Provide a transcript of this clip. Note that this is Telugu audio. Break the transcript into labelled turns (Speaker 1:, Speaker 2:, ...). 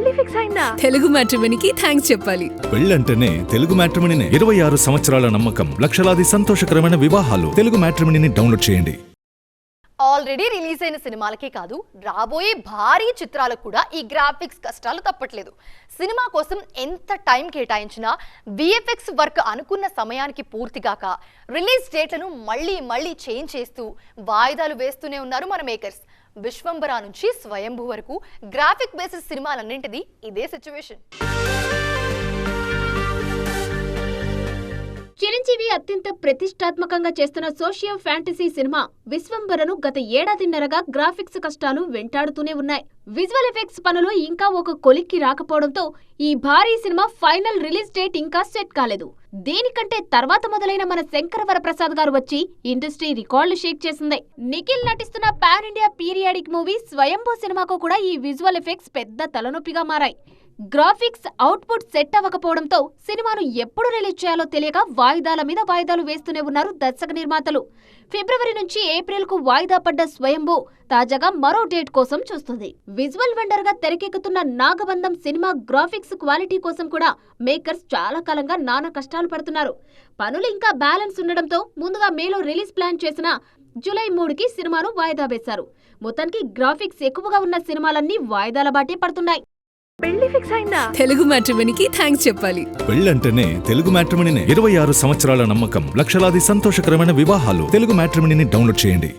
Speaker 1: పెళ్లి ఫిక్స్ అయిందా?
Speaker 2: తెలుగు మ్యాట్రిమోనీకి థ్యాంక్స్ చెప్పాలి.
Speaker 3: పెళ్ళంటేనే తెలుగు మ్యాట్రిమోనీనే. 26 సంవత్సరాల నమ్మకం, లక్షలాది సంతోషకరమైన వివాహాలు. తెలుగు మ్యాట్రిమోనీని డౌన్లోడ్ చేయండి.
Speaker 4: ఆల్రెడీ రిలీజ్ అయిన సినిమాలకే కాదు, రాబోయే భారీ చిత్రాలకు కూడా ఈ గ్రాఫిక్స్ కష్టాలు తప్పట్లేదు. సినిమా కోసం ఎంత టైం కేటాయించినా విఎఫ్ఎక్స్ వర్క్ అనుకున్న సమయానికి పూర్తిగాక రిలీజ్ డేట్లను మళ్ళీ చేంజ్ చేస్తూ వాయిదాలు వేస్తూనే ఉన్నారు మన మేకర్స్. విశ్వంబర నుంచి స్వయంభూ వరకు గ్రాఫిక్ బేసిస్ సినిమాలన్నింటిది ఇదే సిచ్యువేషన్.
Speaker 5: చిరంజీవి అత్యంత ప్రతిష్టాత్మకంగా చేస్తున్న సోషియో ఫ్యాంటసీ సినిమా విశ్వంబరను గత ఏడాదిన్నరగా గ్రాఫిక్స్ కష్టాలు వెంటాడుతూనే ఉన్నాయి. విజువల్ ఎఫెక్ట్స్ పనులు ఇంకా ఒక కొలిక్కి రాకపోవడంతో ఈ భారీ సినిమా ఫైనల్ రిలీజ్ డేట్ ఇంకా సెట్ కాలేదు. దీనికంటే తర్వాత మొదలైన మన శంకర వరప్రసాద్ గారు వచ్చి ఇండస్ట్రీ రికార్డులు షేక్ చేసింది. నిఖిల్ నటిస్తున్న పాన్ ఇండియా పీరియాడిక్ మూవీ స్వయంభూ సినిమాకు కూడా ఈ విజువల్ ఎఫెక్ట్స్ పెద్ద తలనొప్పిగా మారాయి. గ్రాఫిక్స్ అవుట్పుట్ సెట్ అవ్వకపోవడంతో సినిమాను ఎప్పుడు రిలీజ్ చేయాలో తెలియక వాయిదాల మీద వాయిదాలు వేస్తూనే ఉన్నారు దర్శక నిర్మాతలు. ఫిబ్రవరి నుంచి ఏప్రిల్ కు వాయిదా పడ్డ స్వయంభూ తాజాగా మరో డేట్ కోసం చూస్తుంది. విజువల్ వండర్ గా తెరకెక్కుతున్న నాగబంధం సినిమా గ్రాఫిక్స్ క్వాలిటీ కోసం కూడా మేకర్స్ చాలా కాలంగా నానా కష్టాలు పడుతున్నారు. పనులు ఇంకా బ్యాలెన్స్ ఉండడంతో ముందుగా మేలో రిలీజ్ ప్లాన్ చేసిన జూలై 3కి సినిమాను వాయిదా వేశారు. మొత్తానికి గ్రాఫిక్స్ ఎక్కువగా ఉన్న సినిమాలన్నీ వాయిదాల బాటే పడుతున్నాయి.
Speaker 1: పెళ్లి ఫిక్స్ అయిందా?
Speaker 2: తెలుగు మ్యాట్రిమోనీకి థ్యాంక్స్ చెప్పాలి.
Speaker 3: పెళ్ళంటేనే తెలుగు మ్యాట్రిమోనీనే. 26 సంవత్సరాల నమ్మకం, లక్షలాది సంతోషకరమైన వివాహాలు. తెలుగు మ్యాట్రిమోనీని డౌన్లోడ్ చేయండి.